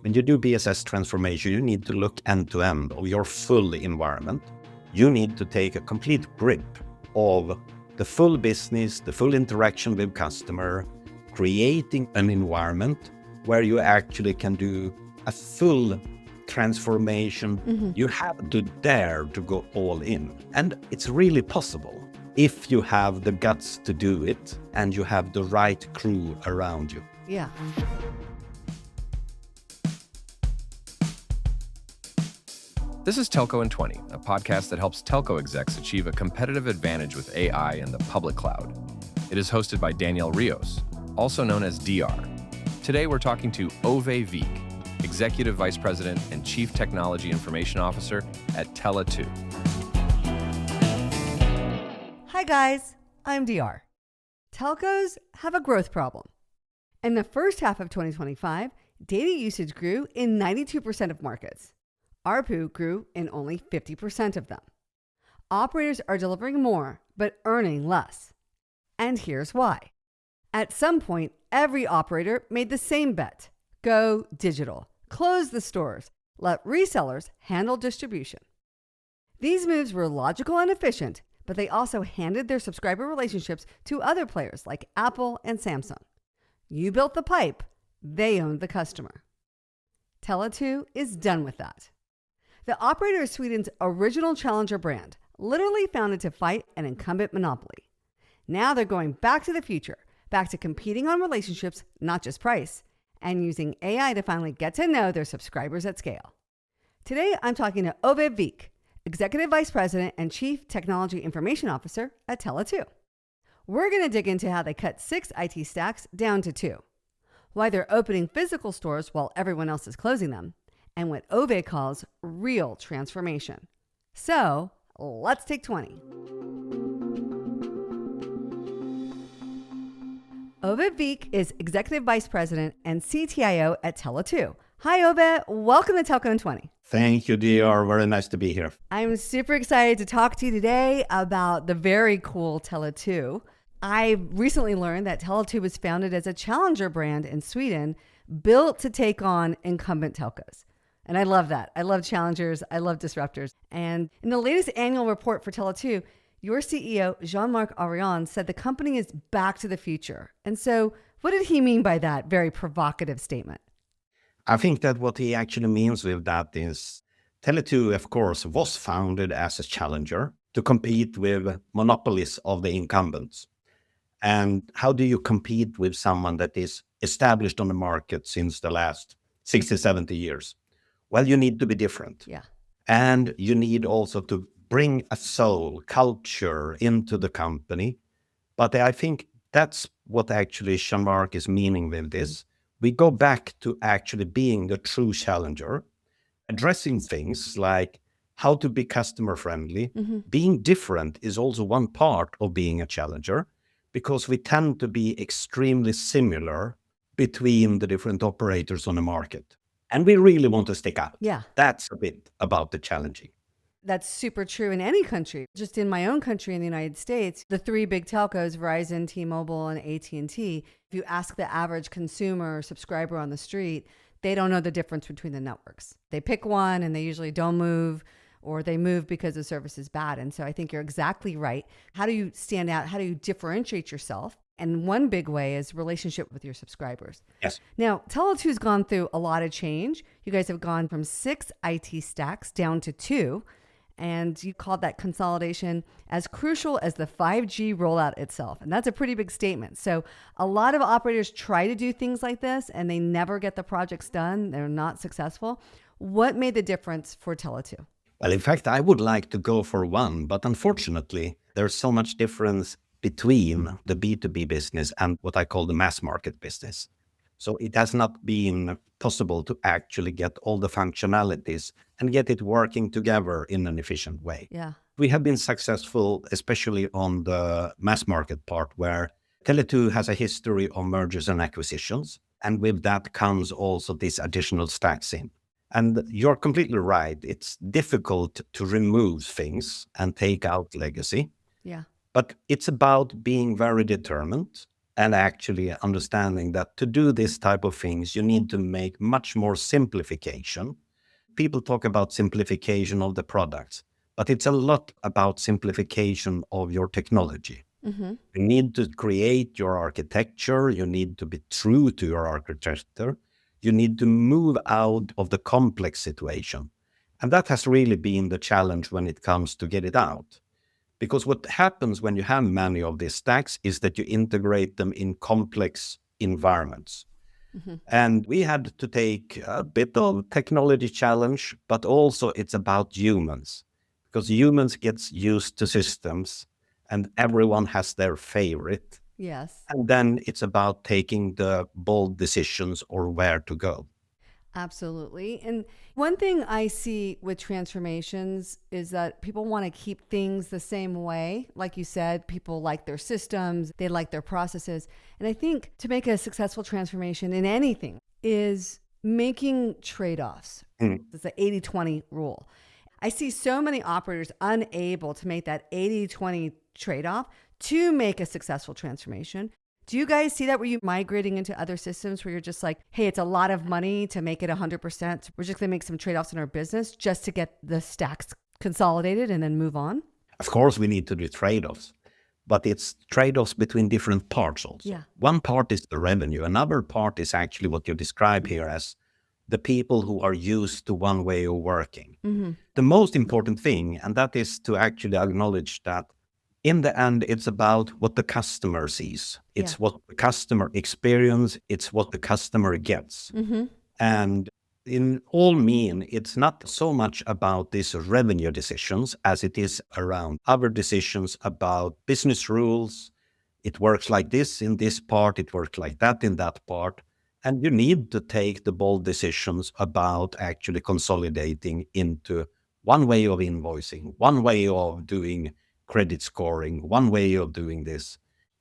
When you do BSS transformation, you need to look end to end of your full environment. You need to take a complete grip of the full business, the full interaction with customer, creating an environment where you actually can do a full transformation. You have to dare to go all in. And it's really possible if you have the guts to do it and you have the right crew around you. Yeah. This is Telco in 20, a podcast that helps telco execs achieve a competitive advantage with AI in the public cloud. It is hosted by Daniel Rios, also known as DR. Today we're talking to Ove Wik, Executive Vice President and Chief Technology Information Officer at Tele2. Hi guys, I'm DR. Telcos have a growth problem. In the first half of 2025, data usage grew in 92% of markets. ARPU grew in only 50% of them. Operators are delivering more, but earning less. And here's why. At some point, every operator made the same bet. Go digital. Close the stores. Let resellers handle distribution. These moves were logical and efficient, but they also handed their subscriber relationships to other players like Apple and Samsung. You built the pipe, they owned the customer. Tele2 is done with that. The operator is Sweden's original challenger brand, literally founded to fight an incumbent monopoly. Now they're going back to the future, back to competing on relationships, not just price, and using AI to finally get to know their subscribers at scale. Today, I'm talking to Ove Wik, Executive Vice President and Chief Technology Information Officer at Tele2. We're going to dig into how they cut 6 IT stacks down to 2, why they're opening physical stores while everyone else is closing them, and what Ove calls real transformation. So let's take 20. Ove Wik is Executive Vice President and CTIO at Tele2. Hi, Ove. Welcome to Telco in 20. Thank you, DR. Very nice to be here. I'm super excited to talk to you today about the very cool Tele2. I recently learned that Tele2 was founded as a challenger brand in Sweden, built to take on incumbent telcos. And I love that. I love challengers. I love disruptors. And in the latest annual report for Tele2, your CEO, Jean-Marc Arion, said the company is back to the future. And so what did he mean by that very provocative statement? I think that what he actually means with that is Tele2, of course, was founded as a challenger to compete with monopolies of the incumbents. And how do you compete with someone that is established on the market since the last 60, 70 years? Well, you need to be different. Yeah. And you need also to bring a soul, culture into the company. But I think that's what actually Jean-Marc is meaning with this. We go back to actually being the true challenger, addressing things like how to be customer friendly. Being different is also one part of being a challenger, because we tend to be extremely similar between the different operators on the market. And we really want to stick out. Yeah. That's a bit about the challenging. That's super true in any country. Just in my own country, in the United States, the 3 big telcos, Verizon, T-Mobile, and AT&T, if you ask the average consumer or subscriber on the street, they don't know the difference between the networks. They pick one and they usually don't move, or they move because the service is bad. And so I think you're exactly right. How do you stand out? How do you differentiate yourself? And one big way is relationship with your subscribers. Yes. Now, Tele2's gone through a lot of change. You guys have gone from 6 IT stacks down to 2. And you called that consolidation as crucial as the 5G rollout itself. And that's a pretty big statement. So a lot of operators try to do things like this and they never get the projects done. They're not successful. What made the difference for Tele2? Well, in fact, I would like to go for one, but unfortunately, there's so much difference between the B2B business and what I call the mass market business. So it has not been possible to actually get all the functionalities and get it working together in an efficient way. Yeah. We have been successful, especially on the mass market part, where Tele2 has a history of mergers and acquisitions. And with that comes also these additional stacks in. And you're completely right. It's difficult to remove things and take out legacy. Yeah. But it's about being very determined and actually understanding that to do this type of things, you need to make much more simplification. People talk about simplification of the products, but it's a lot about simplification of your technology. Mm-hmm. You need to create your architecture. You need to be true to your architecture. You need to move out of the complex situation. And that has really been the challenge when it comes to get it out. Because what happens when you have many of these stacks is that you integrate them in complex environments. Mm-hmm. And we had to take a bit of technology challenge, but also it's about humans. Because humans get used to systems and everyone has their favorite. Yes. And then it's about taking the bold decisions or where to go. Absolutely. And one thing I see with transformations is that people want to keep things the same way. Like you said, people like their systems, they like their processes. And I think to make a successful transformation in anything is making trade-offs. It's the 80-20 rule. I see so many operators unable to make that 80-20 trade-off to make a successful transformation. Do you guys see that? Were you migrating into other systems where you're just like, hey, it's a lot of money to make it 100%. We're just going to make some trade-offs in our business just to get the stacks consolidated and then move on? Of course, we need to do trade-offs, but it's trade-offs between different parts also. Yeah. One part is the revenue. Another part is actually what you describe here as the people who are used to one way of working. Mm-hmm. The most important thing, and that is to actually acknowledge that in the end, it's about what the customer sees. It's what the customer experience. It's what the customer gets. Mm-hmm. And in all mean, it's not so much about these revenue decisions as it is around other decisions about business rules. It works like this in this part. It works like that in that part. And you need to take the bold decisions about actually consolidating into one way of invoicing, one way of doing credit scoring, one way of doing this.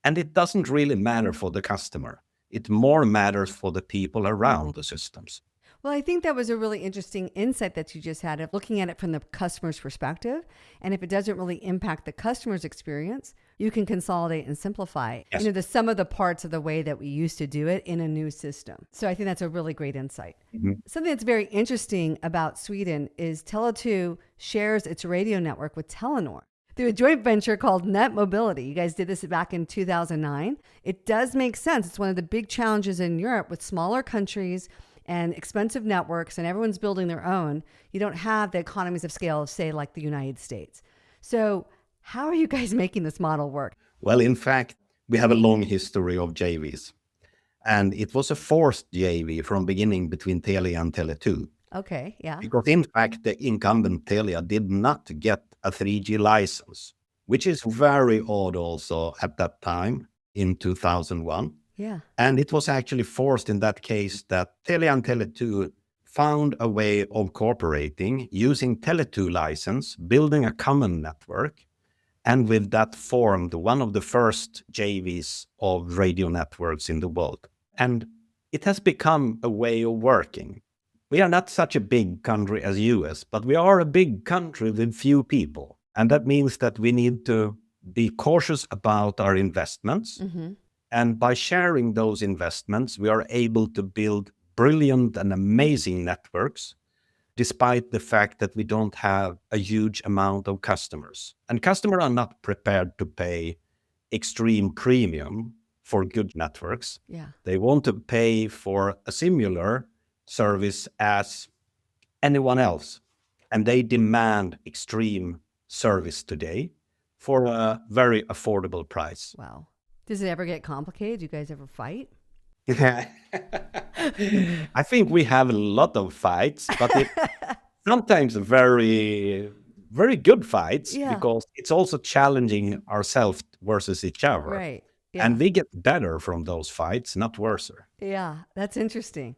And it doesn't really matter for the customer. It more matters for the people around the systems. Well, I think that was a really interesting insight that you just had of looking at it from the customer's perspective. And if it doesn't really impact the customer's experience, you can consolidate and simplify, Yes. the sum of the parts of the way that we used to do it in a new system. So I think that's a really great insight. Mm-hmm. Something that's very interesting about Sweden is Tele2 shares its radio network with Telenor through a joint venture called Net Mobility. You guys did this back in 2009. It does make sense. It's one of the big challenges in Europe with smaller countries and expensive networks, and everyone's building their own. You don't have the economies of scale of, say, like the United States. So how are you guys making this model work? Well, in fact, we have a long history of JVs. And it was a forced JV from beginning between Telia and Tele2. Okay, yeah. Because in fact, the incumbent Telia did not get a 3G license, which is very odd also at that time in 2001. Yeah. And it was actually forced in that case that Telia and Tele2 found a way of cooperating using Tele2 license, building a common network, and with that formed one of the first JVs of radio networks in the world. And it has become a way of working. We are not such a big country as US, but we are a big country with few people. And that means that we need to be cautious about our investments. Mm-hmm. And by sharing those investments, we are able to build brilliant and amazing networks, despite the fact that we don't have a huge amount of customers. And customers are not prepared to pay extreme premium for good networks. Yeah. They want to pay for a similar service as anyone else. And they demand extreme service today for a very affordable price. Wow. Does it ever get complicated? Do you guys ever fight? I think we have a lot of fights, but sometimes very, very good fights, Yeah. because it's also challenging ourselves versus each other. Right. Yeah. And we get better from those fights, not worse. Yeah, that's interesting.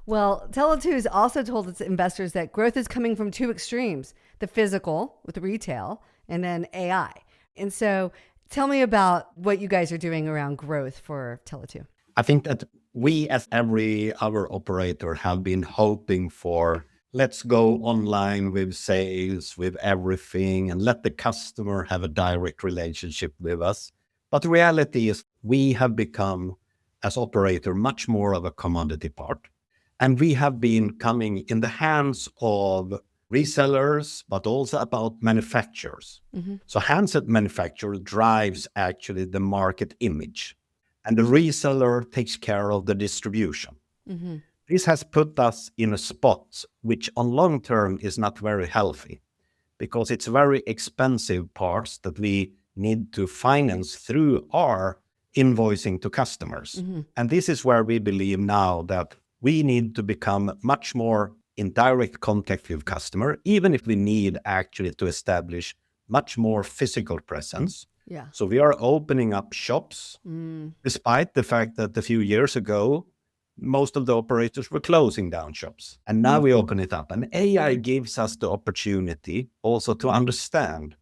Well, Tele2 has also told its investors that growth is coming from two extremes, the physical with retail and then AI. And so tell me about what you guys are doing around growth for Tele2. I think that we, as every other operator, have been hoping for, let's go online with sales, with everything, and let the customer have a direct relationship with us. But the reality is we have become, as operator, much more of a commodity part. And we have been coming in the hands of resellers, but also about manufacturers. So handset manufacturer drives actually the market image, and the reseller takes care of the distribution. This has put us in a spot which on long term is not very healthy, because it's very expensive parts that we need to finance through our invoicing to customers. And this is where we believe now that we need to become much more in direct contact with customer, even if we need actually to establish much more physical presence. Yeah. So we are opening up shops, despite the fact that a few years ago, most of the operators were closing down shops. And now we open it up. And AI gives us the opportunity also to understand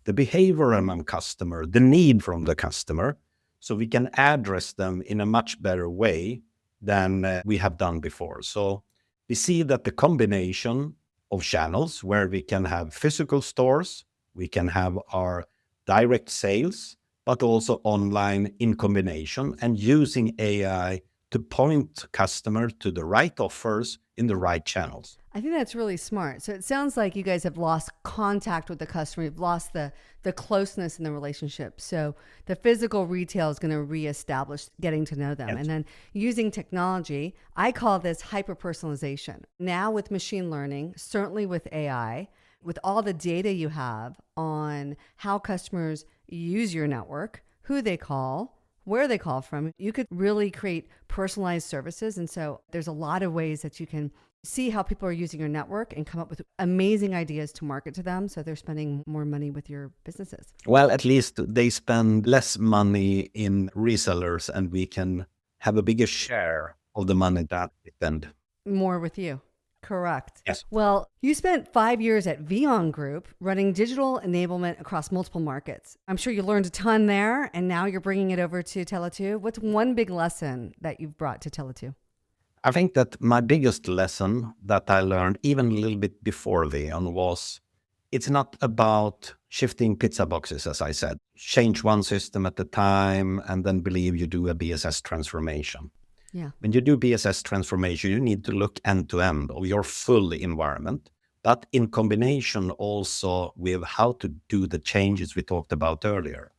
the behavior among customer, the need from the customer, so we can address them in a much better way than we have done before. So we see that the combination of channels where we can have physical stores, we can have our direct sales, but also online in combination, and using AI to point customer to the right offers in the right channels. I think that's really smart. So it sounds like you guys have lost contact with the customer. You've lost the closeness in the relationship. So the physical retail is going to reestablish getting to know them. Yes. And then using technology, I call this hyper-personalization. Now with machine learning, certainly with AI, with all the data you have on how customers use your network, who they call, where they call from, you could really create personalized services. And so there's a lot of ways that you can see how people are using your network and come up with amazing ideas to market to them, so they're spending more money with your businesses. Well, at least they spend less money in resellers, and we can have a bigger share of the money that we spend. More with you. Correct. Yes. Well, you spent 5 years at Vion Group running digital enablement across multiple markets. I'm sure you learned a ton there, and now you're bringing it over to Tele2. What's one big lesson that you've brought to Tele2? I think that my biggest lesson that I learned even a little bit before Vion was it's not about shifting pizza boxes, as I said. Change one system at a time and then believe you do a BSS transformation. Yeah. When you do BSS transformation, you need to look end to end of your full environment, but in combination also with how to do the changes we talked about earlier.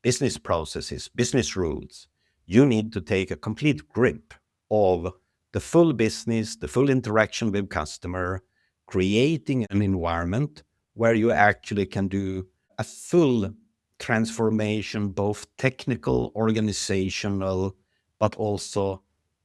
Business processes, business rules. You need to take a complete grip of the full business, the full interaction with customer, creating an environment where you actually can do a full transformation, both technical, organizational, but also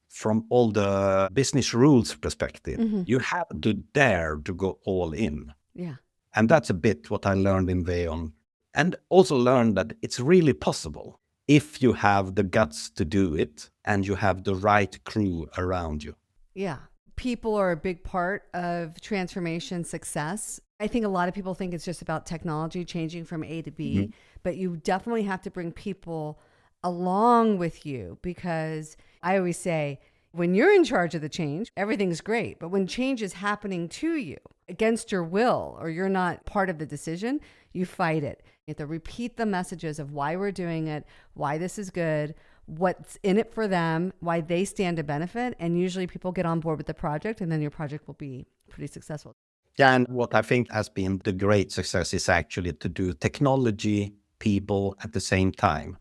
from all the business rules perspective. You have to dare to go all in. Yeah. And that's a bit what I learned in Vion. And also learned that it's really possible if you have the guts to do it and you have the right crew around you. Yeah. People are a big part of transformation success. I think a lot of people think it's just about technology changing from A to B, but you definitely have to bring people along with you, because I always say, when you're in charge of the change, everything's great. But when change is happening to you against your will, or you're not part of the decision, you fight it. You have to repeat the messages of why we're doing it, why this is good, what's in it for them, why they stand to benefit. And usually people get on board with the project, and then your project will be pretty successful. Yeah, and what I think has been the great success is actually to do technology, people at the same time.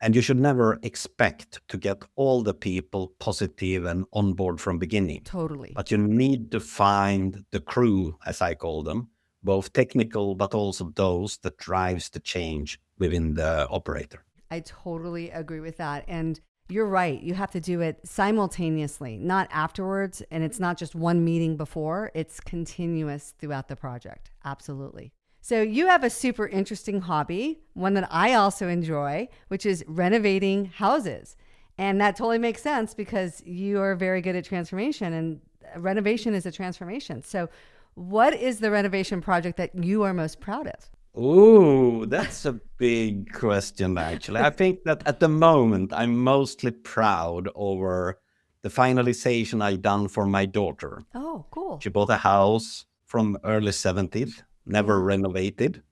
And you should never expect to get all the people positive and on board from beginning. Totally. But you need to find the crew, as I call them, both technical, but also those that drives the change within the operator. I totally agree with that. And you're right. You have to do it simultaneously, not afterwards. And it's not just one meeting before, it's continuous throughout the project. Absolutely. So you have a super interesting hobby, one that I also enjoy, which is renovating houses. And that totally makes sense because you are very good at transformation, and renovation is a transformation. So what is the renovation project that you are most proud of? Ooh, that's a big question, actually. I think that at the moment, I'm mostly proud over the finalization I've done for my daughter. Oh, cool. She bought a house from early 70s, never renovated.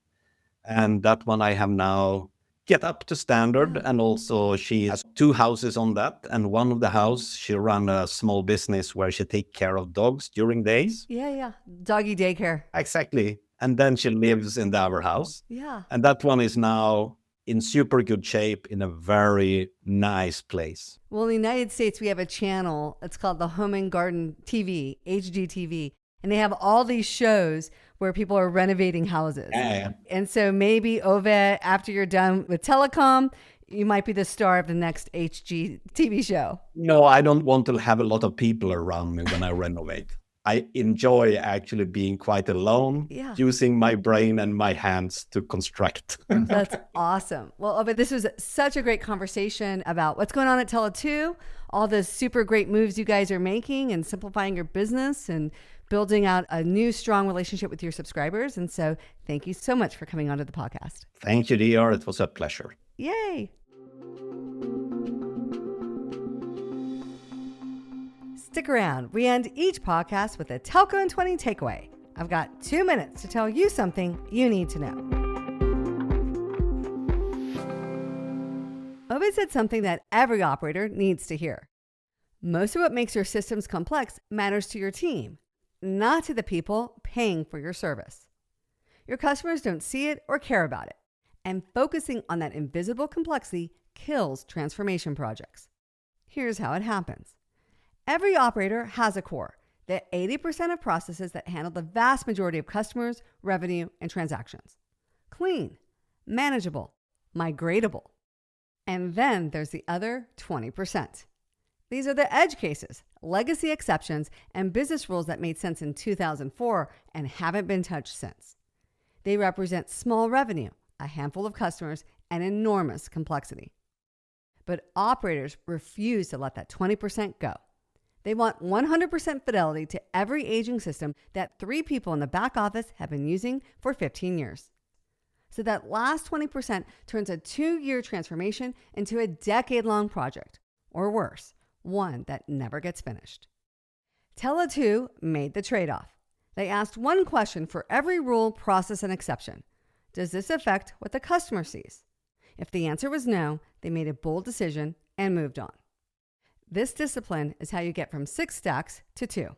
And that one I have now get up to standard. And also she has 2 houses on that. And one of the house, she run a small business where she take care of dogs during days. Yeah. Doggy daycare. Exactly. And then she lives in the other house. Yeah. And that one is now in super good shape in a very nice place. Well, in the United States, we have a channel. It's called the Home and Garden TV, HGTV. And they have all these shows where people are renovating houses. Yeah. And so maybe, Ove, after you're done with telecom, you might be the star of the next HG TV show. No, I don't want to have a lot of people around me when I renovate. I enjoy actually being quite alone, using my brain and my hands to construct. That's awesome. Well, Ove, this was such a great conversation about what's going on at Tele2, all the super great moves you guys are making and simplifying your business and building out a new strong relationship with your subscribers. And so thank you so much for coming onto the podcast. Thank you, DR. It was a pleasure. Yay. Stick around. We end each podcast with a Telco in 20 takeaway. I've got 2 minutes to tell you something you need to know. Ove said something that every operator needs to hear. Most of what makes your systems complex matters to your team, not to the people paying for your service. Your customers don't see it or care about it, and focusing on that invisible complexity kills transformation projects. Here's how it happens. Every operator has a core, the 80% of processes that handle the vast majority of customers, revenue, and transactions. Clean, manageable, migratable. And then there's the other 20%. These are the edge cases, legacy exceptions, and business rules that made sense in 2004 and haven't been touched since. They represent small revenue, a handful of customers, and enormous complexity. But operators refuse to let that 20% go. They want 100% fidelity to every aging system that 3 people in the back office have been using for 15 years. So that last 20% turns a 2-year transformation into a decade-long project, or worse, one that never gets finished. Tele2 made the trade-off. They asked one question for every rule, process, and exception. Does this affect what the customer sees? If the answer was no, they made a bold decision and moved on. This discipline is how you get from 6 stacks to 2.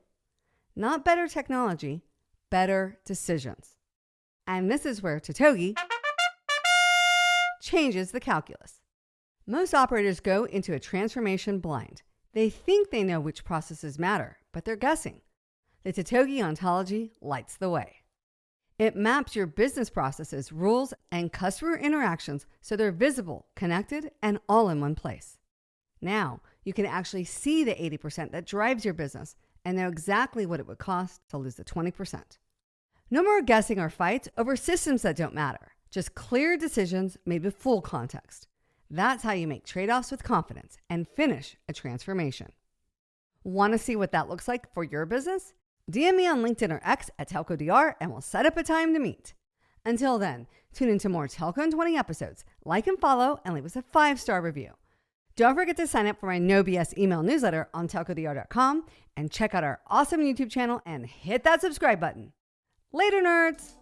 Not better technology, better decisions. And this is where Totogi changes the calculus. Most operators go into a transformation blind. They think they know which processes matter, but they're guessing. The Totogi ontology lights the way. It maps your business processes, rules, and customer interactions so they're visible, connected, and all in one place. Now, you can actually see the 80% that drives your business and know exactly what it would cost to lose the 20%. No more guessing or fights over systems that don't matter. Just clear decisions made with full context. That's how you make trade-offs with confidence and finish a transformation. Want to see what that looks like for your business? DM me on LinkedIn or X at TelcoDR and we'll set up a time to meet. Until then, tune into more Telco in 20 episodes. Like and follow and leave us a 5-star review. Don't forget to sign up for my no BS email newsletter on telcodr.com and check out our awesome YouTube channel and hit that subscribe button. Later, nerds!